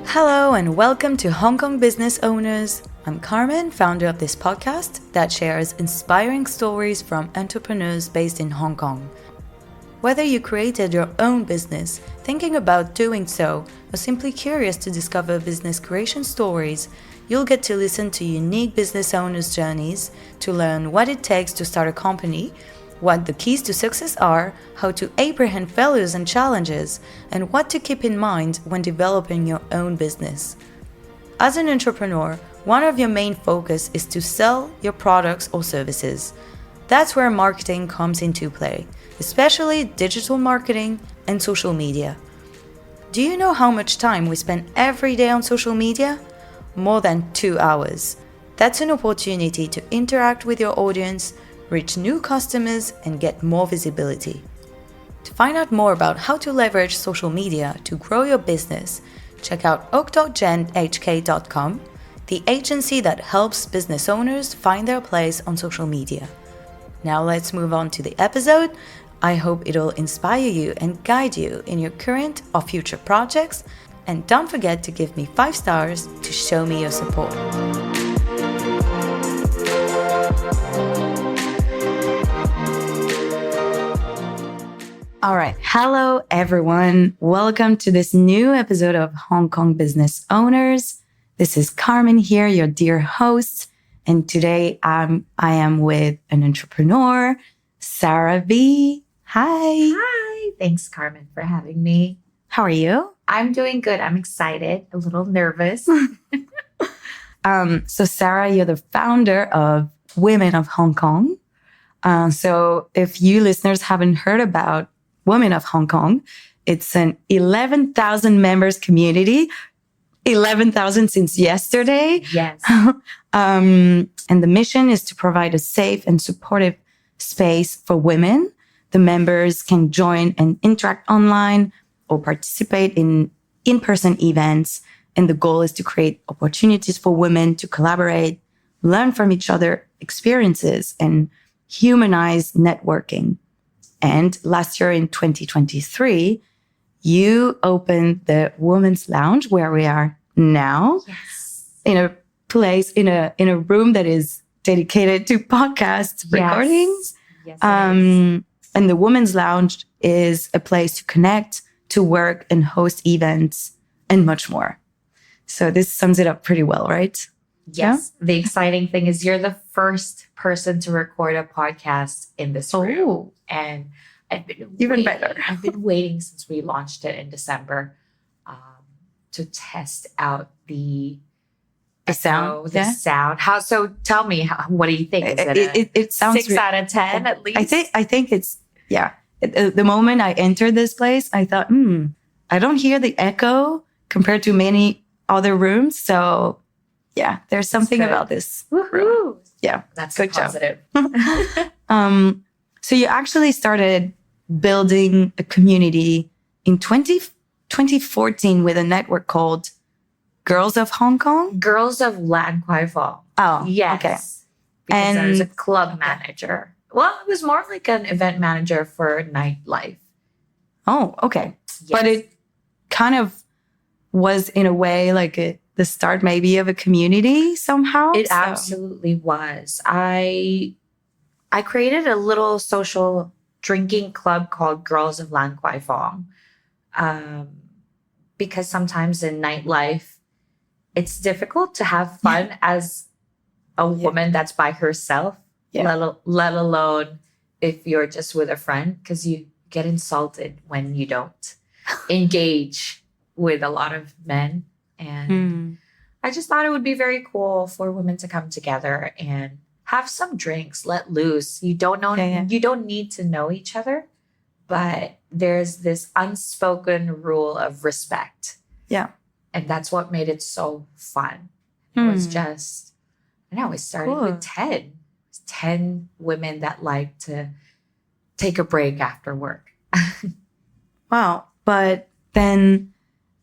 Hello and welcome to Hong Kong Business Owners. I'm Carmen, founder of this podcast that shares inspiring stories from entrepreneurs based in Hong Kong. Whether you created your own business, thinking about doing so, or simply curious to discover business creation stories, you'll get to listen to unique business owners' journeys, to learn what it takes to start a company, what the keys to success are, how to apprehend failures and challenges, and what to keep in mind when developing your own business. As an entrepreneur, one of your main focus is to sell your products or services. That's where marketing comes into play, especially digital marketing and social media. Do you know how much time we spend every day on social media? More than 2 hours. That's an opportunity to interact with your audience, reach new customers, and get more visibility. To find out more about how to leverage social media to grow your business, check out oak.genhk.com, the agency that helps business owners find their place on social media. Now let's move on to the episode. I hope it'll inspire you and guide you in your current or future projects. And don't forget to give me 5 stars to show me your support. All right. Hello, everyone. Welcome to this new episode of Hong Kong Business Owners. This is Carmen here, your dear host. And today I am with an entrepreneur, Sarah V. Hi. Hi. Thanks, Carmen, for having me. How are you? I'm doing good. I'm excited, a little nervous. So Sarah, you're the founder of Women of Hong Kong. So if you listeners haven't heard about Women of Hong Kong, it's an 11,000 members community, 11,000 since yesterday. Yes. And the mission is to provide a safe and supportive space for women. The members can join and interact online or participate in in-person events. And the goal is to create opportunities for women to collaborate, learn from each other experiences, and humanize networking. And last year in 2023, you opened the Women's Lounge where we are now. Yes. In a place, in a room that is dedicated to podcast recordings. Yes, it is. And the Women's Lounge is a place to connect, to work and host events and much more. So this sums it up pretty well, right? Yes. Yeah? The exciting thing is you're the first person to record a podcast in this room. And I've been even better. I've been waiting since we launched it in December to test out the sound. Sound. So tell me, what do you think? Is it sounds 6 out of 10 at least? I think it's, yeah. The moment I entered this place, I thought, I don't hear the echo compared to many other rooms. So yeah, there's something about this room. Yeah, that's good positive. Job. So you actually started building a community in 2014 with a network called Girls of Hong Kong? Girls of Lan Kwai Fong. Oh, yes. Okay. Because I was a club manager. Well, it was more like an event manager for nightlife. Oh, okay. Yes. But it kind of was in a way like the start maybe of a community somehow. It absolutely was. I created a little social drinking club called Girls of Lan Kwai Fong. Because sometimes in nightlife, it's difficult to have fun as a woman that's by herself. Let alone if you're just with a friend, because you get insulted when you don't engage with a lot of men. And I just thought it would be very cool for women to come together and have some drinks, let loose. You don't know, you don't need to know each other, but there's this unspoken rule of respect. Yeah. And that's what made it so fun. It was just, it started with 10 women that like to take a break after work. Wow. But then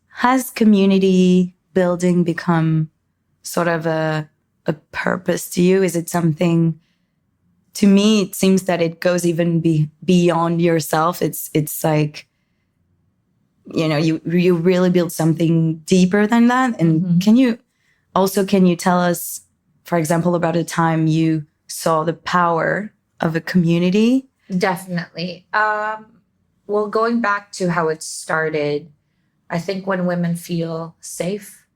has community building become sort of a purpose to you? Is it something to me, it seems that it goes even beyond yourself. It's like, you really build something deeper than that. And can you tell us, for example, about a time you saw the power of a community? Definitely. Well, going back to how it started, I think when women feel safe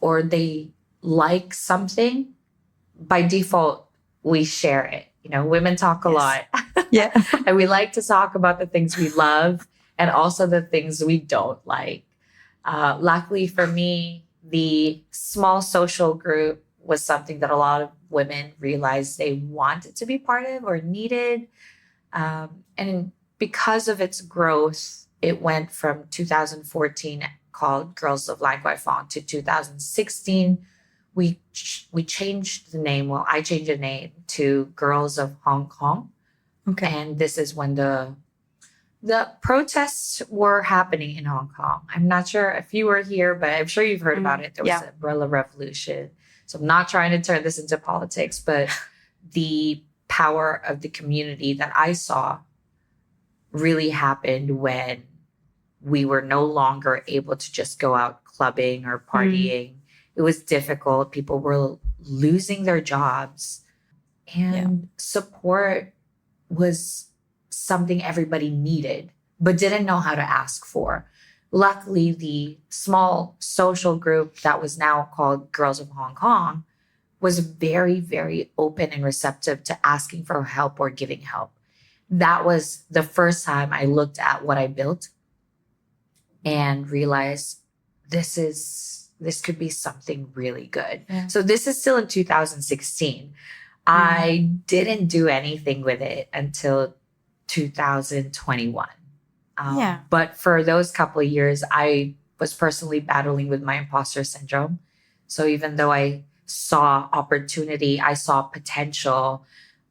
or they like something, by default, we share it. Women talk a lot. Yeah. And we like to talk about the things we love and also the things we don't like. Luckily for me, the small social group was something that a lot of women realized they wanted to be part of or needed. And because of its growth, it went from 2014 called Girls of Lai Kwai Fong to 2016. We changed the name. Well, I changed the name to Girls of Hong Kong. Okay. And this is when the protests were happening in Hong Kong. I'm not sure if you were here, but I'm sure you've heard about it. There was an umbrella revolution. So I'm not trying to turn this into politics, but the power of the community that I saw really happened when we were no longer able to just go out clubbing or partying. It was difficult. People were losing their jobs, and support was something everybody needed, but didn't know how to ask for. Luckily, the small social group that was now called Girls of Hong Kong was very, very open and receptive to asking for help or giving help. That was the first time I looked at what I built and realized this could be something really good. Yeah. So this is still in 2016. I didn't do anything with it until 2021. But for those couple of years, I was personally battling with my imposter syndrome. So even though I saw opportunity, I saw potential,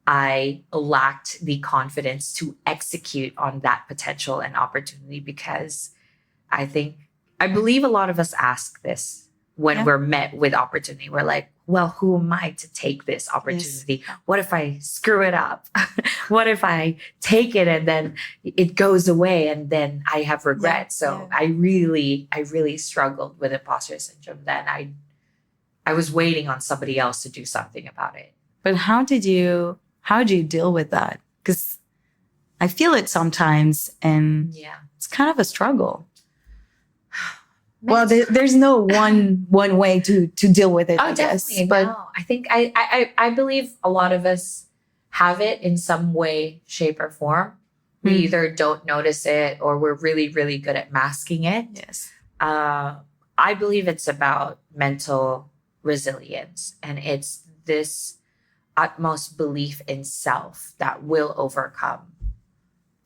I lacked the confidence to execute on that potential and opportunity, because I believe a lot of us ask this when we're met with opportunity. We're like, well, who am I to take this opportunity? Yes. What if I screw it up? What if I take it and then it goes away and then I have regret? I really struggled with imposter syndrome then. I was waiting on somebody else to do something about it. But how did you deal with that? Because I feel it sometimes, and it's kind of a struggle. Well, there's no one way to deal with it. I guess. But no. I think I believe a lot of us have it in some way, shape, or form. We either don't notice it or we're really, really good at masking it. Yes. I believe it's about mental resilience, and it's this utmost belief in self that will overcome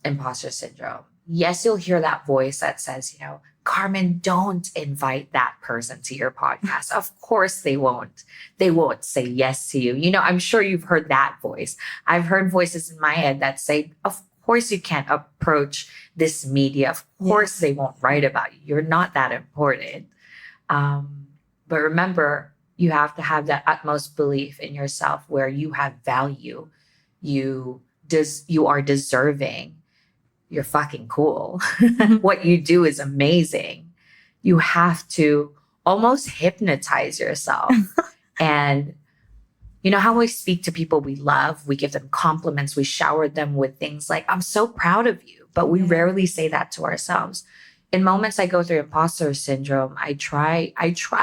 imposter syndrome. Yes, you'll hear that voice that says, Carmen, don't invite that person to your podcast. Of course they won't. They won't say yes to you. I'm sure you've heard that voice. I've heard voices in my head that say, of course you can't approach this media. Of course they won't write about you. You're not that important. But remember, you have to have that utmost belief in yourself where you have value. You are deserving. You're fucking cool. What you do is amazing. You have to almost hypnotize yourself. And how we speak to people we love, we give them compliments, we shower them with things like, I'm so proud of you. But we rarely say that to ourselves. In moments I go through imposter syndrome, I try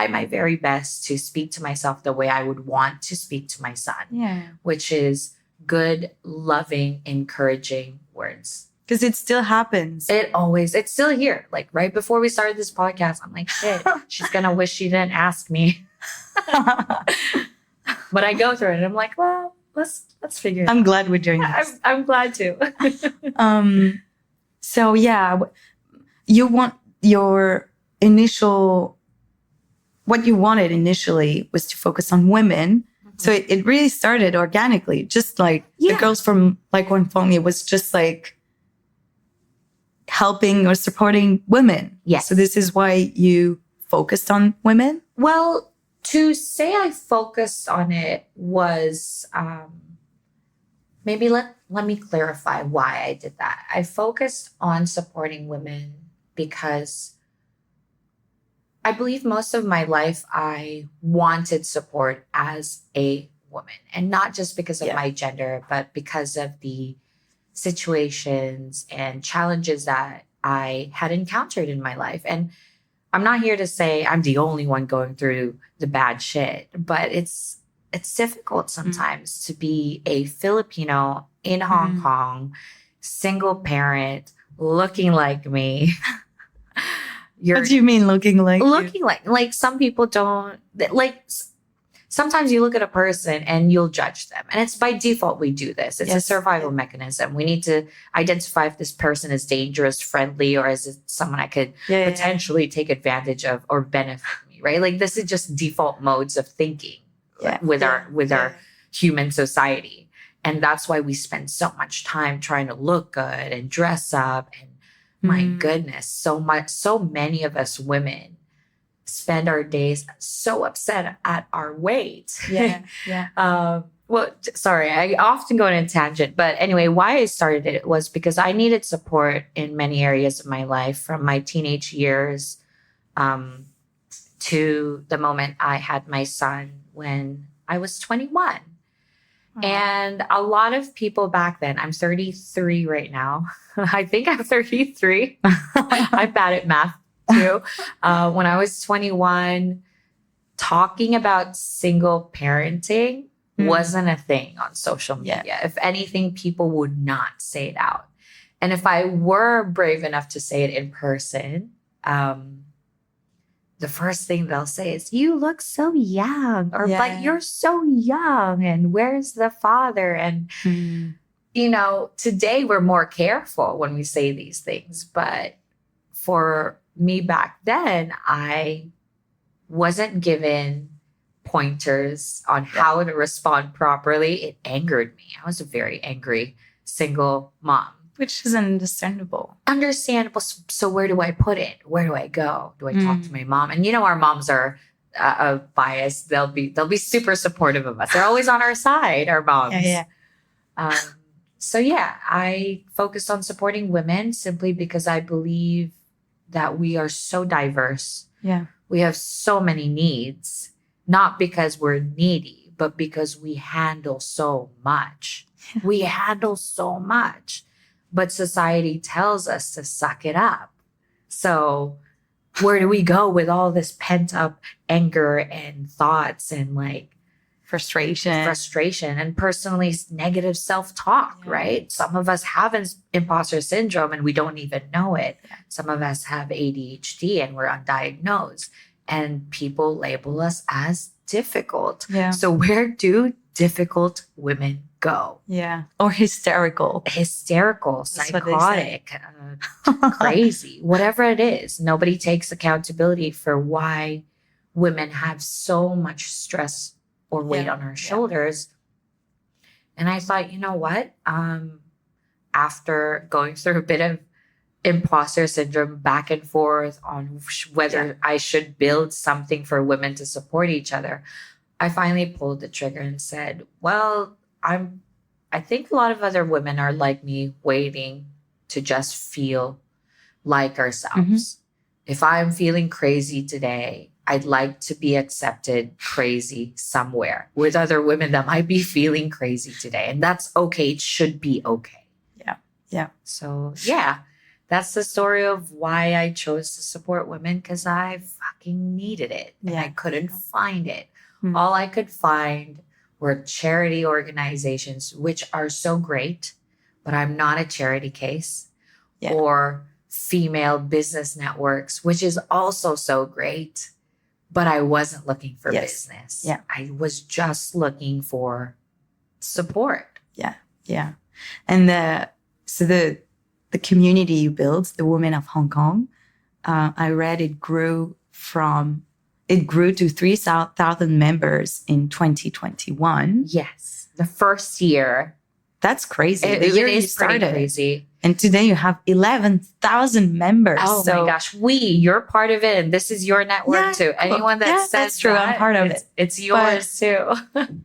my very best to speak to myself the way I would want to speak to my son, which is good, loving, encouraging words. Because it still happens. It's still here. Like right before we started this podcast, I'm like, shit, she's going to wish she didn't ask me. But I go through it and I'm like, well, let's figure it out. I'm glad we're doing this. I'm glad to. So you want what you wanted initially was to focus on women. So it really started organically, just like the girls from Lai Kwai Fong. It was just like helping or supporting women. Yes. So this is why you focused on women? Well, to say I focused on it was maybe let me clarify why I did that. I focused on supporting women because I believe most of my life I wanted support as a woman, and not just because of my gender, but because of the situations and challenges that I had encountered in my life. And I'm not here to say I'm the only one going through the bad shit, but it's difficult sometimes to be a Filipino in Hong Kong, single parent, looking like me. What do you mean looking like like some people don't like. Sometimes you look at a person and you'll judge them. And it's by default we do this. It's a survival mechanism. We need to identify if this person is dangerous, friendly, or is it someone I could potentially take advantage of or benefit me, right? Like this is just default modes of thinking with our human society. And that's why we spend so much time trying to look good and dress up. And my goodness, so many of us women spend our days so upset at our weight. Well, sorry, I often go on a tangent, but anyway, why I started it was because I needed support in many areas of my life, from my teenage years to the moment I had my son when I was 21. And a lot of people back then, I'm 33 right now. I think I'm 33. I'm bad at math too. When I was 21, talking about single parenting wasn't a thing on social media. If anything, people would not say it out. And if I were brave enough to say it in person, the first thing they'll say is, "You look so young," or "But you're so young, and where's the father?" And you know, today we're more careful when we say these things, but for me back then, I wasn't given pointers on how to respond properly. It angered me. I was a very angry single mom. Which is understandable. Understandable. So where do I put it? Where do I go? Do I talk to my mom? And you know, our moms are biased. They'll be super supportive of us. They're always on our side, our moms. So I focused on supporting women simply because I believe that we are so diverse. We have so many needs, not because we're needy, but because we handle so much. We handle so much. But society tells us to suck it up. So where do we go with all this pent up anger and thoughts and like frustration and personally negative self-talk, right? Some of us have imposter syndrome and we don't even know it. Some of us have ADHD and we're undiagnosed, and people label us as difficult. So where do difficult women go? Or hysterical, psychotic, crazy, whatever it is. Nobody takes accountability for why women have so much stress or weight on our shoulders. And I thought, you know what? After going through a bit of imposter syndrome back and forth on whether I should build something for women to support each other, I finally pulled the trigger and said, well, I think a lot of other women are like me, waiting to just feel like ourselves. If I'm feeling crazy today, I'd like to be accepted crazy somewhere with other women that might be feeling crazy today. And that's okay. It should be okay. So that's the story of why I chose to support women, because I fucking needed it. And I couldn't find it. All I could find were charity organizations, which are so great, but I'm not a charity case, or female business networks, which is also so great, but I wasn't looking for business. I was just looking for support. And the community you built, the Women of Hong Kong, I read it grew to 3,000 members in 2021. Yes. The first year. That's crazy. The year you started. Pretty crazy. And today you have 11,000 members. Oh my gosh. You're part of it. And this is your network too. Anyone that says that's true. I'm part of it. It's yours too.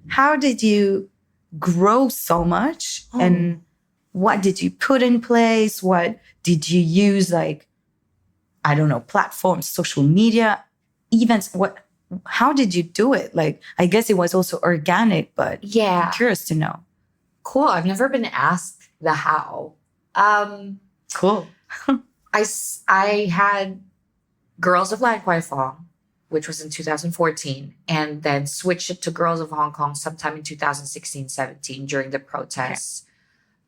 How did you grow so much? And what did you put in place? What did you use? Like, I don't know, platforms, social media, events. How did you do it? Like, I guess it was also organic, but I'm curious to know. Cool. I've never been asked the how. Cool. I had Girls of Lan Kwai Fong, which was in 2014, and then switched it to Girls of Hong Kong sometime in 2016-17 during the protests.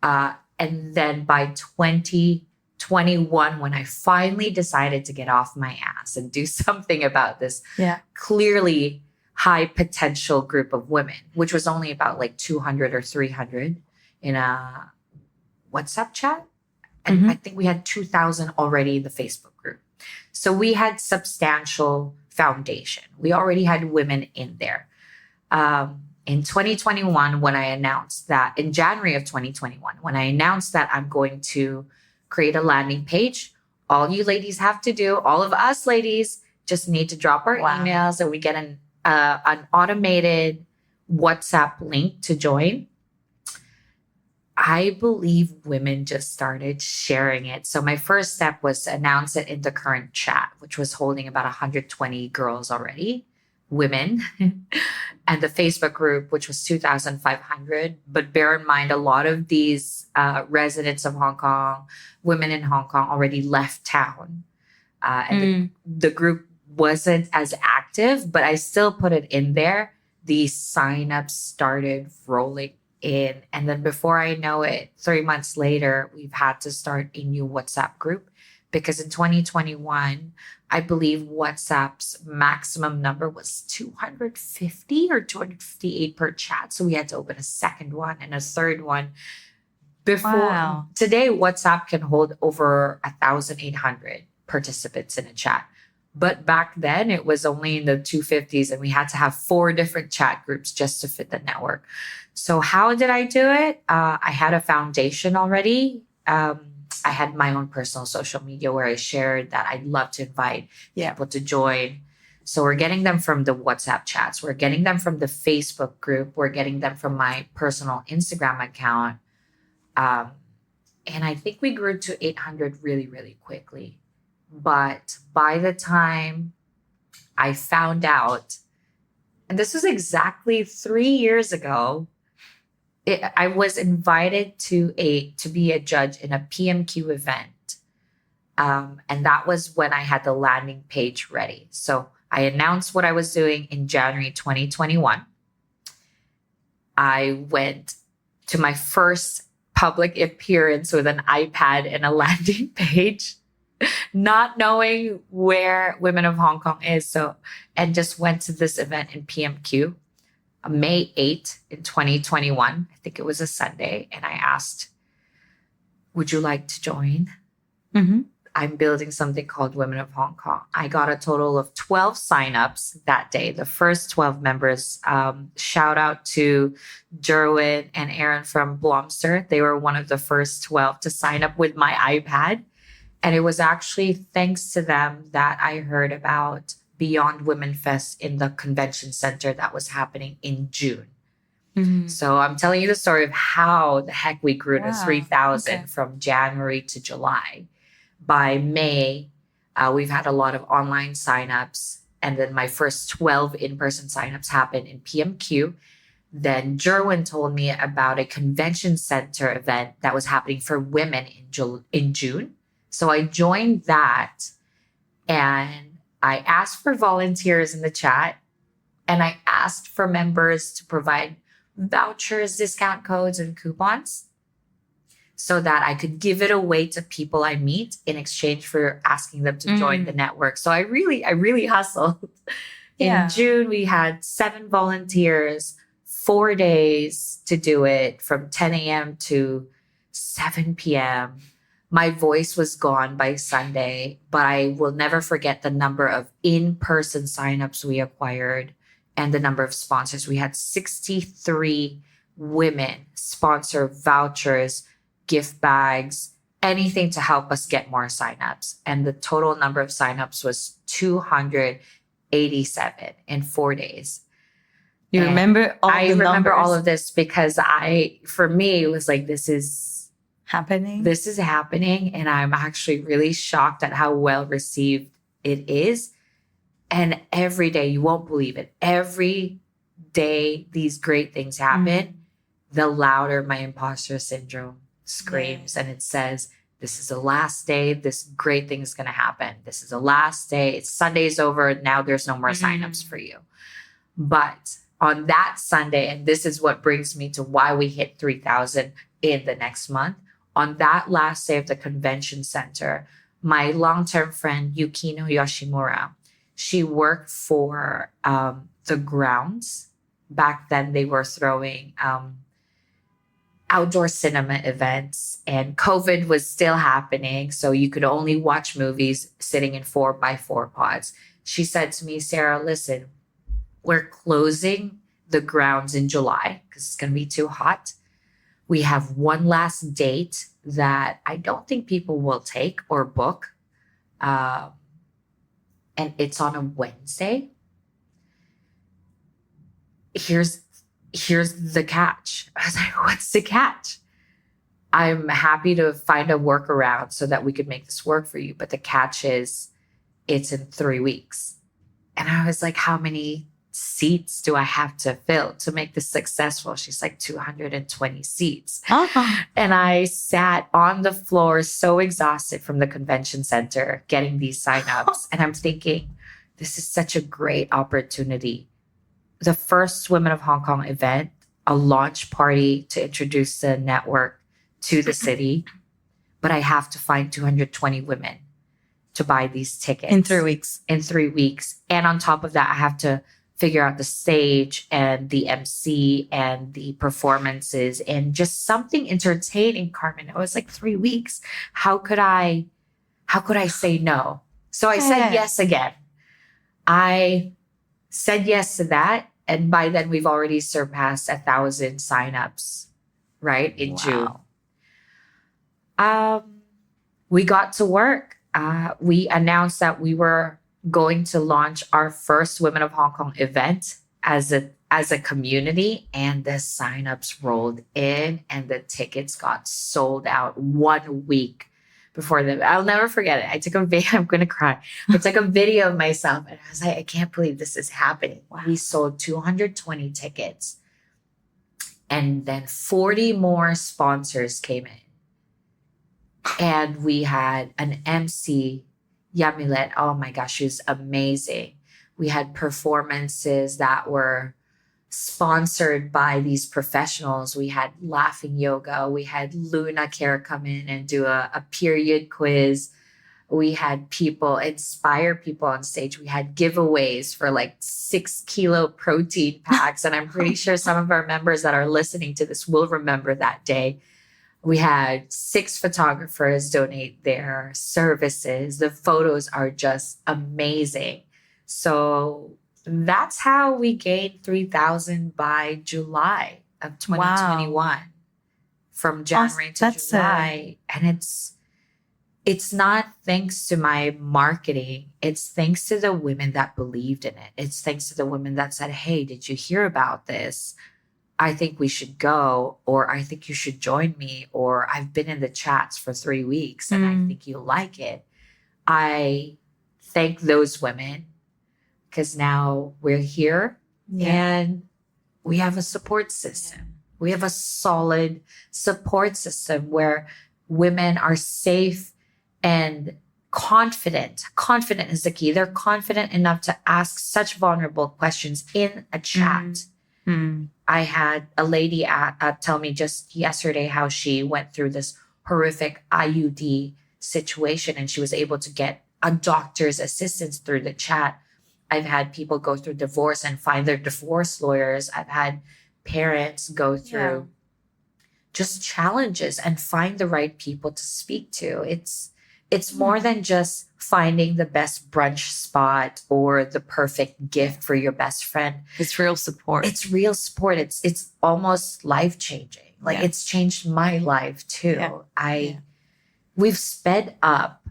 Okay. And then by 2021, when I finally decided to get off my ass and do something about this clearly high potential group of women, which was only about like 200 or 300 in a WhatsApp chat. And I think we had 2,000 already in the Facebook group. So we had substantial foundation. We already had women in there. In 2021, when I announced that, in January of 2021, when I announced that I'm going to create a landing page, all you ladies have to do, all of us ladies, just need to drop our emails and we get an automated WhatsApp link to join. I believe women just started sharing it. So my first step was to announce it in the current chat, which was holding about 120 girls already, women, and the Facebook group, which was 2,500. But bear in mind, a lot of these residents of Hong Kong, women in Hong Kong already left town. And the group wasn't as active, but I still put it in there. The signups started rolling in. And then before I know it, 3 months later, we've had to start a new WhatsApp group because in 2021, I believe WhatsApp's maximum number was 250 or 258 per chat. So we had to open a second one and a third one. Today, WhatsApp can hold over 1,800 participants in a chat. But back then, it was only in the 250s and we had to have 4 different chat groups just to fit the network. So how did I do it? I had a foundation already. I had my own personal social media where I shared that I'd love to invite people to join. So we're getting them from the WhatsApp chats. We're getting them from the Facebook group. We're getting them from my personal Instagram account. And I think we grew to 800 really, really quickly. But by the time I found out, and this was exactly 3 years ago, I was invited to be a judge in a PMQ event. And that was when I had the landing page ready. So I announced what I was doing in January 2021. I went to my first public appearance with an iPad and a landing page, not knowing where Women of Hong Kong is. And just went to this event in PMQ. May 8th in 2021. I think it was a Sunday. And I asked, would you like to join? I'm building something called Women of Hong Kong. I got a total of 12 signups that day. The first 12 members, shout out to Jerwin and Aaron from Blomster. They were one of the first 12 to sign up with my iPad. And it was actually thanks to them that I heard about Beyond Women Fest in the convention center that was happening in June. So I'm telling you the story of how the heck we grew to 3,000 from January to July. By May, we've had a lot of online signups. And then my first 12 in-person signups happened in PMQ. Then Jerwin told me about a convention center event that was happening for women in June. So I joined that and I asked for volunteers in the chat and I asked for members to provide vouchers, discount codes, and coupons so that I could give it away to people I meet in exchange for asking them to join the network. So I really hustled. In June, we had 7 volunteers, 4 days to do it from 10 a.m. to 7 p.m. My voice was gone by Sunday, but I will never forget the number of in-person signups we acquired and the number of sponsors. We had 63 women sponsor vouchers, gift bags, anything to help us get more signups. And the total number of signups was 287 in 4 days. You remember all I the remember all numbers of this because for me, it was like, this is happening. And I'm actually really shocked at how well received it is. And every day, you won't believe it, every day these great things happen, the louder my imposter syndrome screams. And it says, this is the last day. This great thing is going to happen. This is the last day. It's Sunday's over. Now there's no more signups for you. But on that Sunday, and this is what brings me to why we hit 3,000 in the next month. On that last day of the convention center, my long-term friend, Yukino Yoshimura, she worked for the grounds. Back then, they were throwing outdoor cinema events, and COVID was still happening. So you could only watch movies sitting in 4x4 pods. She said to me, Sarah, listen, we're closing the grounds in July because it's going to be too hot. We have one last date that I don't think people will take or book. And it's on a Wednesday. Here's the catch. I was like, what's the catch? I'm happy to find a workaround so that we could make this work for you. But the catch is it's in 3 weeks. And I was like, how many seats do I have to fill to make this successful? She's like, 220 seats. And I sat on the floor so exhausted from the convention center getting these signups. And I'm thinking, this is such a great opportunity. The first Women of Hong Kong event, a launch party to introduce the network to the city. But I have to find 220 women to buy these tickets. In 3 weeks. In 3 weeks. And on top of that, I have to figure out the stage and the MC and the performances and just something entertaining, Carmen. It was like 3 weeks. How could I say no? So I said yes again. I said yes to that. And by then we've already surpassed 1,000 signups, right? In June. We got to work. We announced that we were going to launch our first Women of Hong Kong event as a community, and the signups rolled in and the tickets got sold out 1 week before I'll never forget it. I took a video. I'm going to cry. I took a video of myself and I was like, I can't believe this is happening. Wow. We sold 220 tickets and then 40 more sponsors came in. And we had an MC, Yamilet. Oh my gosh, she was amazing. We had performances that were sponsored by these professionals. We had laughing yoga. We had Luna Care come in and do a period quiz. We had inspire people on stage. We had giveaways for like 6 kilo protein packs. And I'm pretty sure some of our members that are listening to this will remember that day. We had 6 photographers donate their services. The photos are just amazing. So that's how we gained 3,000 by July of 2021. Wow. From January to July. And it's not thanks to my marketing. It's thanks to the women that believed in it. It's thanks to the women that said, hey, did you hear about this? I think we should go, or I think you should join me, or I've been in the chats for 3 weeks and I think you'll like it. I thank those women because now we're here and we have a support system. Yeah. We have a solid support system where women are safe and confident. Confident is the key. They're confident enough to ask such vulnerable questions in a chat. I had a lady tell me just yesterday how she went through this horrific IUD situation and she was able to get a doctor's assistance through the chat. I've had people go through divorce and find their divorce lawyers. I've had parents go through just challenges and find the right people to speak to. It's more than just finding the best brunch spot or the perfect gift for your best friend. It's real support. It's real support. It's almost life-changing. Like it's changed my life too. We've sped up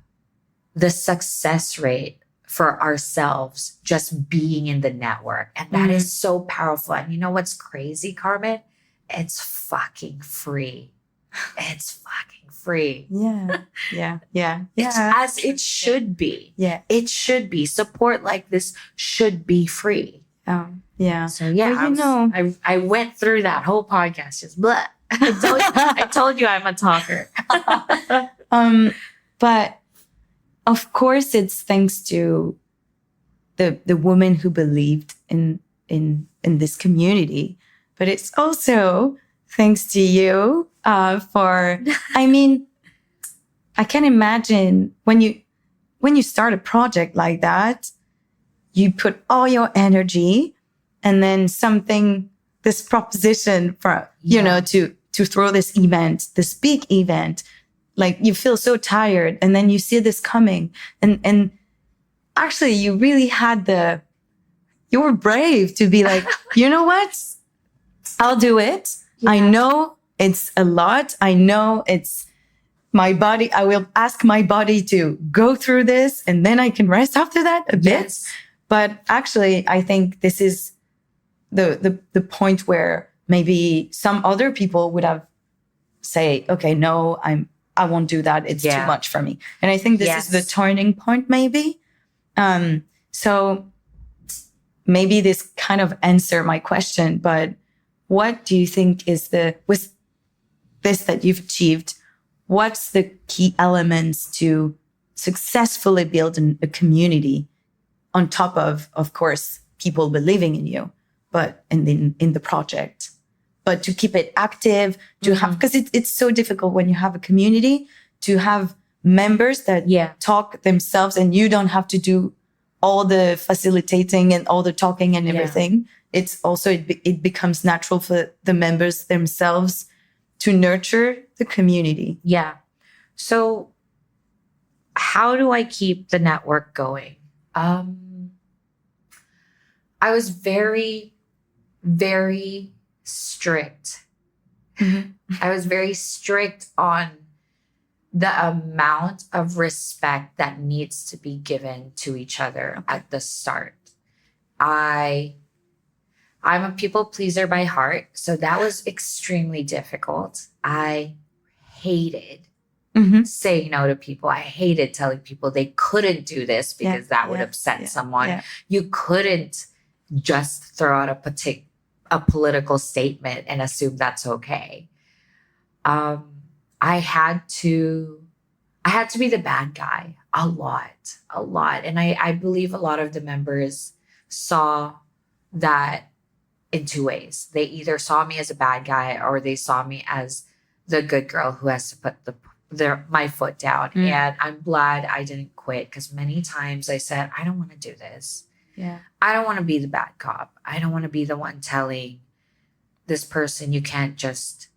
the success rate for ourselves just being in the network. And that is so powerful. And you know what's crazy, Carmen? It's fucking free. It's fucking free. Yeah. It's as it should be. Yeah. It should be. Support like this should be free. Yeah. So yeah, well, I went through that whole podcast just blah. I told you I'm a talker. But of course, it's thanks to the woman who believed in this community, but it's also thanks to you for. I mean, I can imagine when you start a project like that, you put all your energy, and then this proposition for to throw this event, this big event. Like you feel so tired, and then you see this coming, and actually you really you were brave to be like, you know what? I'll do it. Yeah. I know it's a lot. I know it's my body. I will ask my body to go through this, and then I can rest after that a bit. Yes. But actually, I think this is the point where maybe some other people would have say, okay, no, I won't do that. It's too much for me. And I think this is the turning point, maybe. So maybe this kind of answer my question, but what do you think is with this that you've achieved, what's the key elements to successfully build a community on top of course, people believing in you, but in the project? But to keep it active, to have, because it's so difficult when you have a community to have members that talk themselves, and you don't have to do all the facilitating and all the talking and everything. It's also, it becomes natural for the members themselves to nurture the community. Yeah. So how do I keep the network going? I was very, very strict. I was very strict on the amount of respect that needs to be given to each other at the start. I'm a people pleaser by heart, so that was extremely difficult. I hated saying no to people. I hated telling people they couldn't do this because that would upset someone. Yeah. You couldn't just throw out a political statement and assume that's okay. I had to be the bad guy a lot. And I believe a lot of the members saw that in two ways. They either saw me as a bad guy, or they saw me as the good girl who has to put my foot down. And I'm glad I didn't quit, because many times I said, I don't want to do this. Yeah. I don't want to be the bad cop. I don't want to be the one telling this person you can't just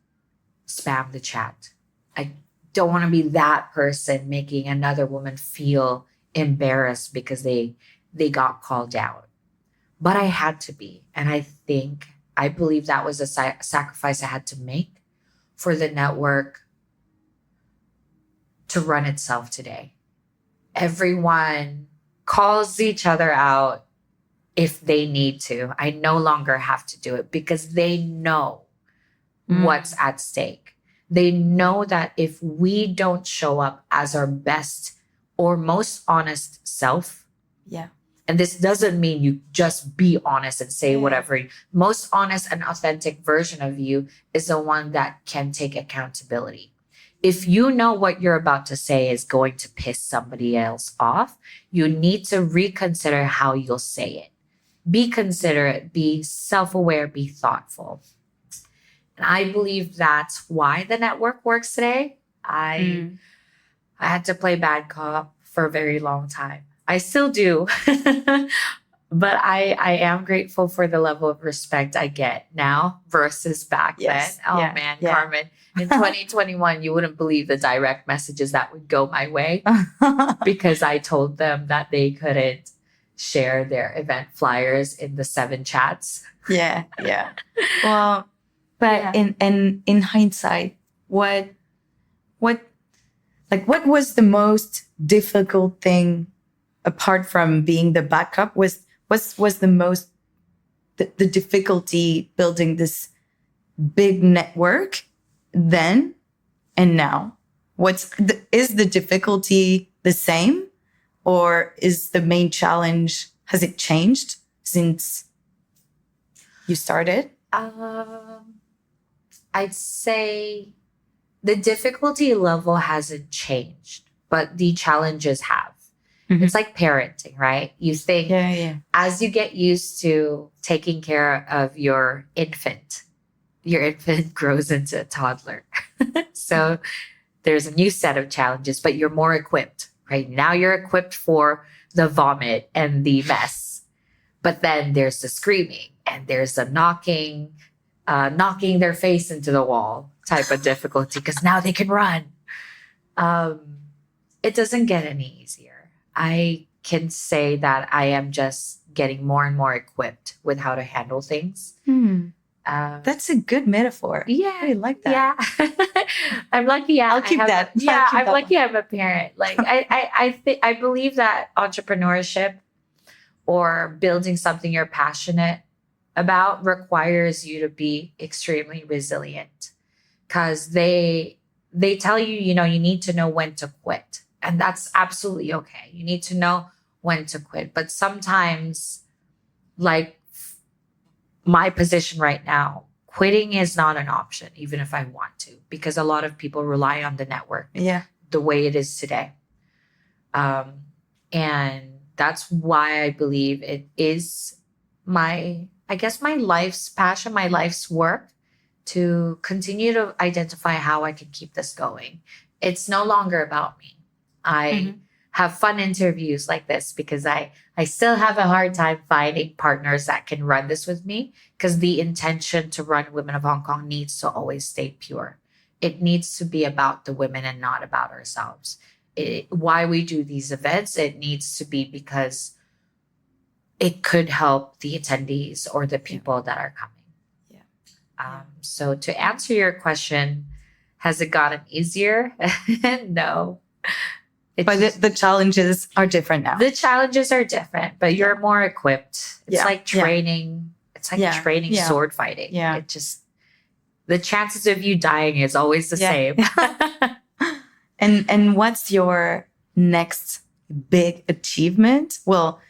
spam the chat. I don't want to be that person making another woman feel embarrassed because they got called out. But I had to be. And I believe that was a sacrifice I had to make for the network to run itself today. Everyone calls each other out if they need to. I no longer have to do it because they know what's at stake. They know that if we don't show up as our best or most honest self, and this doesn't mean you just be honest and say whatever. Most honest and authentic version of you is the one that can take accountability. If you know what you're about to say is going to piss somebody else off, you need to reconsider how you'll say it. Be considerate, be self-aware, be thoughtful. And I believe that's why the network works today. I had to play bad cop for a very long time. I still do. But I am grateful for the level of respect I get now versus back then. Oh man, Carmen. In 2021, you wouldn't believe the direct messages that would go my way because I told them that they couldn't share their event flyers in the 7 chats. Yeah. Well, but in hindsight, what was the most difficult thing apart from being the backup, was the most the difficulty building this big network then and now? Is the difficulty the same, or is the main challenge, has it changed since you started? I'd say the difficulty level hasn't changed, but the challenges have. Mm-hmm. It's like parenting, right? You think as you get used to taking care of your infant grows into a toddler. So there's a new set of challenges, but you're more equipped, right? Now you're equipped for the vomit and the mess. But then there's the screaming and there's the knocking their face into the wall type of difficulty, because now they can run. It doesn't get any easier. I can say that I am just getting more and more equipped with how to handle things. That's a good metaphor. Yeah. I like that. Yeah. I'm lucky. Yeah, I'll keep that. Yeah, I'm lucky one. I'm a parent. Like I believe that entrepreneurship or building something you're passionate about requires you to be extremely resilient, because they tell you, you need to know when to quit. And that's absolutely okay. You need to know when to quit. But sometimes, like my position right now, quitting is not an option, even if I want to, because a lot of people rely on the network the way it is today. And that's why I believe it is my life's passion, my life's work, to continue to identify how I can keep this going. It's no longer about me. I have fun interviews like this because I still have a hard time finding partners that can run this with me, because the intention to run Women of Hong Kong needs to always stay pure. It needs to be about the women and not about ourselves. Why we do these events, it needs to be because it could help the attendees or the people that are coming. So to answer your question, has it gotten easier? No. But the challenges are different now. The challenges are different, but you're more equipped. It's like training. It's like training sword fighting. Yeah. It just, the chances of you dying is always the same. And what's your next big achievement? Well,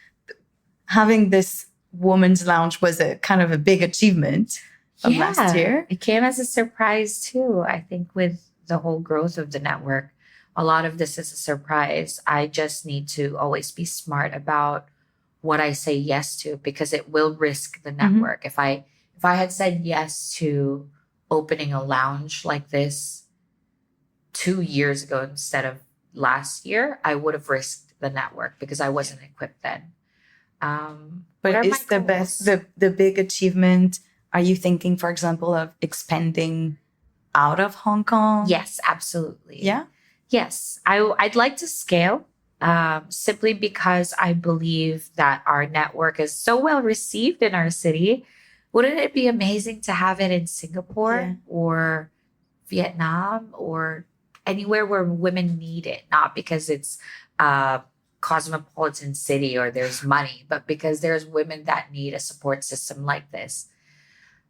having this women's lounge was a kind of a big achievement of last year. It came as a surprise too. I think with the whole growth of the network, a lot of this is a surprise. I just need to always be smart about what I say yes to, because it will risk the network. If I had said yes to opening a lounge like this 2 years ago instead of last year, I would have risked the network because I wasn't equipped then. But is the big achievement, are you thinking, for example, of expanding out of Hong Kong? Yes, absolutely. Yeah? Yes, I'd like to scale simply because I believe that our network is so well received in our city. Wouldn't it be amazing to have it in Singapore or Vietnam or anywhere where women need it? Not because it's a cosmopolitan city or there's money, but because there's women that need a support system like this.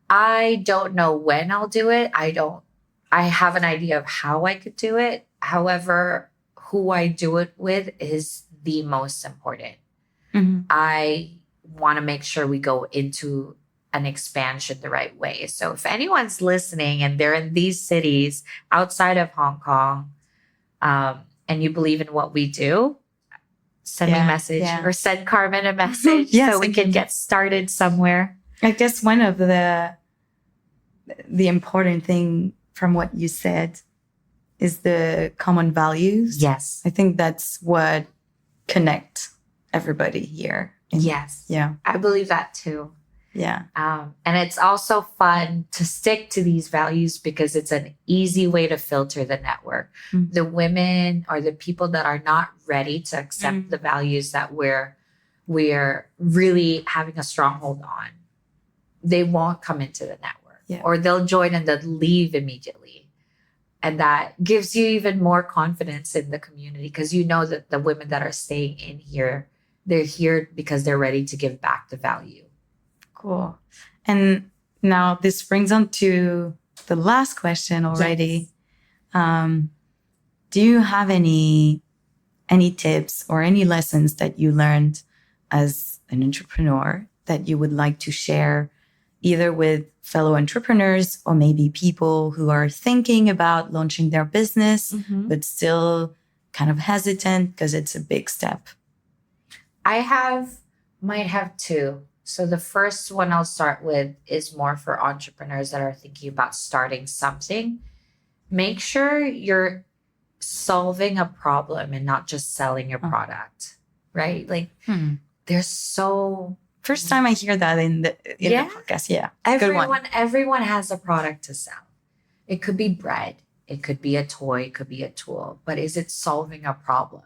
I don't know when I'll do it. I have an idea of how I could do it. However, who I do it with is the most important. I want to make sure we go into an expansion the right way. So if anyone's listening and they're in these cities outside of Hong Kong, and you believe in what we do, send me a message or send Carmen a message so we can get started somewhere. I guess one of the important thing from what you said is the common values. Yes. I think that's what connect everybody here. Yes. Yeah. I believe that too. Yeah. And it's also fun to stick to these values because it's an easy way to filter the network. The women or the people that are not ready to accept the values that we're really having a stronghold on, they won't come into the network. Or they'll join and they'll leave immediately. And that gives you even more confidence in the community because you know that the women that are staying in here, They're here because they're ready to give back the value. Cool. And now this brings on to the last question already. Yes. Do you have any tips or any lessons that you learned as an entrepreneur that you would like to share either with fellow entrepreneurs or maybe people who are thinking about launching their business, but still kind of hesitant because it's a big step? I might have two. So the first one I'll start with is more for entrepreneurs that are thinking about starting something. Make sure you're solving a problem and not just selling your product, right? Like there's so... First time I hear that in the podcast. Yeah. Everyone has a product to sell. It could be bread. It could be a toy. It could be a tool. But is it solving a problem,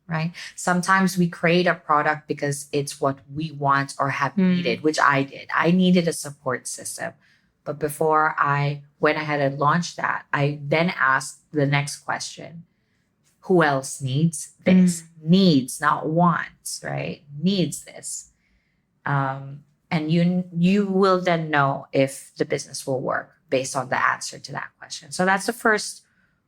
right? Sometimes we create a product because it's what we want or have needed, which I did. I needed a support system. But before I went ahead and launched that, I then asked the next question. Who else needs this? Needs, not wants, right? Needs this. And you will then know if the business will work based on the answer to that question. So that's the first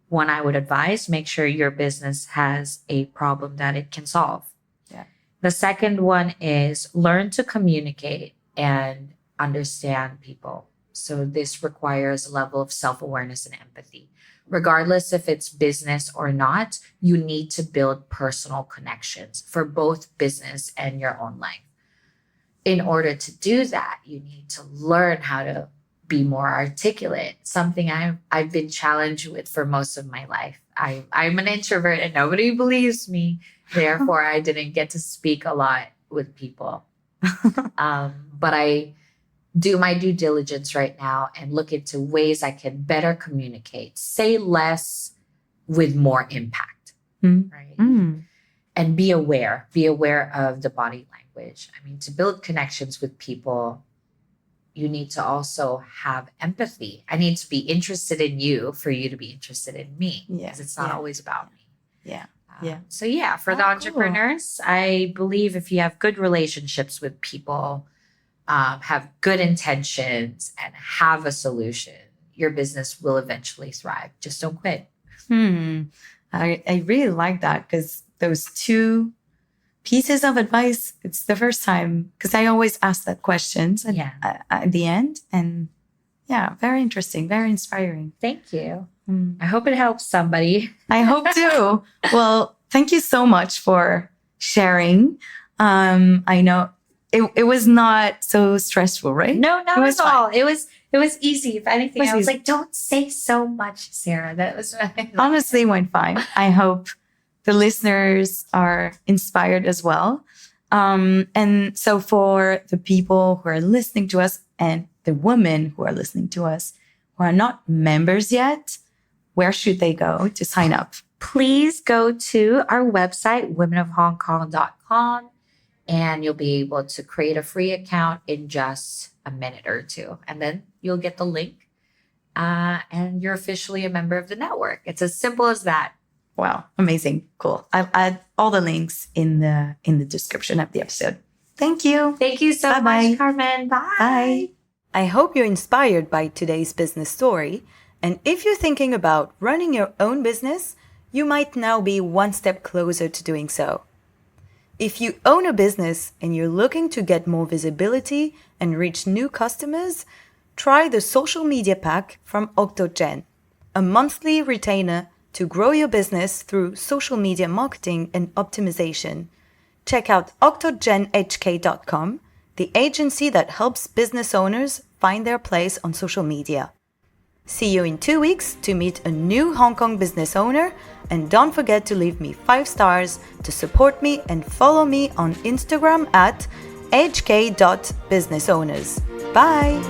one I would advise. Make sure your business has a problem that it can solve. Yeah. The second one is learn to communicate and understand people. So this requires a level of self-awareness and empathy. Regardless if it's business or not, you need to build personal connections for both business and your own life. In order to do that, you need to learn how to be more articulate, something I've been challenged with for most of my life. I'm an introvert and nobody believes me. Therefore, I didn't get to speak a lot with people. But I do my due diligence right now and look into ways I can better communicate, say less with more impact, right? And be aware of the body language. I mean, to build connections with people, you need to also have empathy. I need to be interested in you for you to be interested in me, because it's not always about me. So for the entrepreneurs, cool. I believe if you have good relationships with people, have good intentions, and have a solution, your business will eventually thrive. Just don't quit. I really like that, because those two pieces of advice, it's the first time, because I always ask that questions at the end. And very interesting, very inspiring. Thank you. I hope it helps somebody. I hope too. Well, thank you so much for sharing. I know it was not so stressful, right? No, not at all. It was easy. If anything, I was like, don't say so much, Sarah. That was honestly went fine. I hope the listeners are inspired as well. And so for the people who are listening to us and the women who are listening to us who are not members yet, where should they go to sign up? Please go to our website, womenofhongkong.com, and you'll be able to create a free account in just a minute or two. And then you'll get the link and you're officially a member of the network. It's as simple as that. Wow. Amazing. Cool. I'll add all the links in the description of the episode. Thank you. Thank you so much, Carmen. Bye. Bye. I hope you're inspired by today's business story. And if you're thinking about running your own business, you might now be one step closer to doing so. If you own a business and you're looking to get more visibility and reach new customers, try the social media pack from Octogen, a monthly retainer to grow your business through social media marketing and optimization. Check out octogenhk.com, the agency that helps business owners find their place on social media. See you in 2 weeks to meet a new Hong Kong business owner, and don't forget to leave me 5 stars to support me and follow me on Instagram at hk.businessowners. Bye!